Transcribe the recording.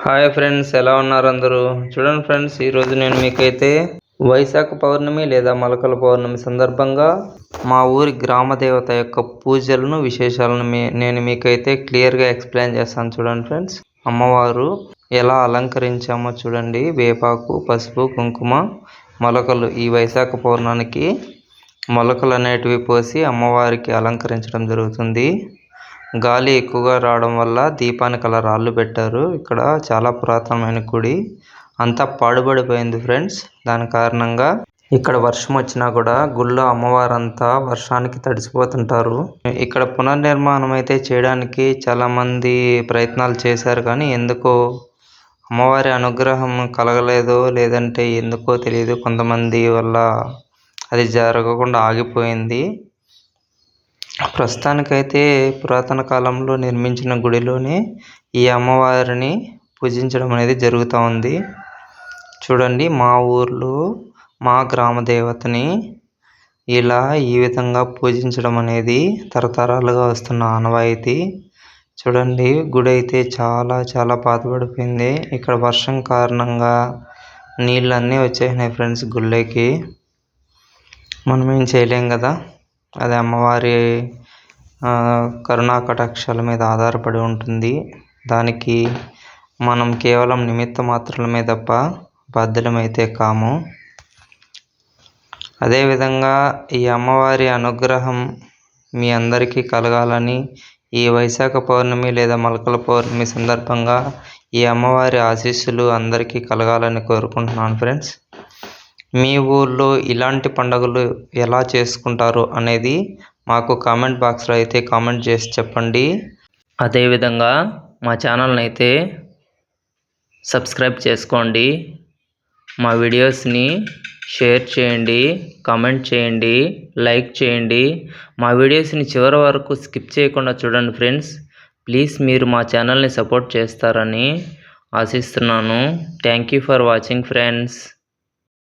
Hi friends, ఎలా ఉన్నారు అందరూ? చూడండి ఫ్రెండ్స్, ఈరోజు నేను మీకైతే వైశాఖ పౌర్ణమి లేదా మలకల పౌర్ణమి సందర్భంగా మా ఊరి గ్రామ దేవత యొక్క పూజలను విశేషాలను నేను మీకైతే క్లియర్గా ఎక్స్ప్లెయిన్ చేస్తాను. చూడండి ఫ్రెండ్స్, అమ్మవారు ఎలా అలంకరించామో చూడండి. వేపాకు, పసుపు, కుంకుమ, మొలకలు ఈ వైశాఖ పౌర్ణానికి మొలకలు అనేటివి పోసి అమ్మవారికి అలంకరించడం జరుగుతుంది. గాలి ఎక్కువగా రావడం వల్ల దీపానికి అలా రాళ్ళు పెట్టారు. ఇక్కడ చాలా పురాతనమైన గుడి, అంతా పాడుబడిపోయింది ఫ్రెండ్స్. దాని కారణంగా ఇక్కడ వర్షం వచ్చినా కూడా గుళ్ళో అమ్మవారంతా వర్షానికి తడిసిపోతుంటారు. ఇక్కడ పునర్నిర్మాణం అయితే చేయడానికి చాలా మంది ప్రయత్నాలు చేశారు, కానీ ఎందుకో అమ్మవారి అనుగ్రహం కలగలేదో లేదంటే ఎందుకో తెలియదు, కొంతమంది వల్ల అది జరగకుండా ఆగిపోయింది. ప్రస్తుతానికైతే పురాతన కాలంలో నిర్మించిన గుడిలోనే ఈ అమ్మవారిని పూజించడం అనేది జరుగుతూ ఉంది. చూడండి, మా ఊర్లో మా గ్రామ దేవతని ఇలా ఈ విధంగా పూజించడం అనేది తరతరాలుగా వస్తున్న ఆనవాయితీ. చూడండి, గుడి అయితే చాలా చాలా పాతబడిపోయింది. ఇక్కడ వర్షం కారణంగా నీళ్ళన్నీ వచ్చేసినాయి ఫ్రెండ్స్ గుళ్ళకి. మనం ఏం చేయలేం కదా, అది అమ్మవారి కరుణా కటాక్షాల మీద ఆధారపడి ఉంటుంది. దానికి మనం కేవలం నిమిత్త మాత్రమే తప్ప బాధ్యులమైతే కాము. అదేవిధంగా ఈ అమ్మవారి అనుగ్రహం మీ అందరికీ కలగాలని ఈ వైశాఖ పౌర్ణమి లేదా మలకల పౌర్ణమి సందర్భంగా ఈ అమ్మవారి ఆశీస్సులు అందరికీ కలగాలని కోరుకుంటున్నాను ఫ్రెండ్స్. మీ ఊళ్ళో ఇలాంటి పండుగలు ఎలా చేసుకుంటారు అనేది మాకు కామెంట్ బాక్స్లో అయితే కామెంట్ చేసి చెప్పండి. అదేవిధంగా మా ఛానల్ని అయితే సబ్స్క్రైబ్ చేసుకోండి. మా వీడియోస్ని షేర్ చేయండి, కామెంట్ చేయండి, లైక్ చేయండి. మా వీడియోస్ని చివరి వరకు స్కిప్ చేయకుండా చూడండి ఫ్రెండ్స్. ప్లీజ్ మీరు మా ఛానల్ని సపోర్ట్ చేస్తారని ఆశిస్తున్నాను. Thank you for watching friends.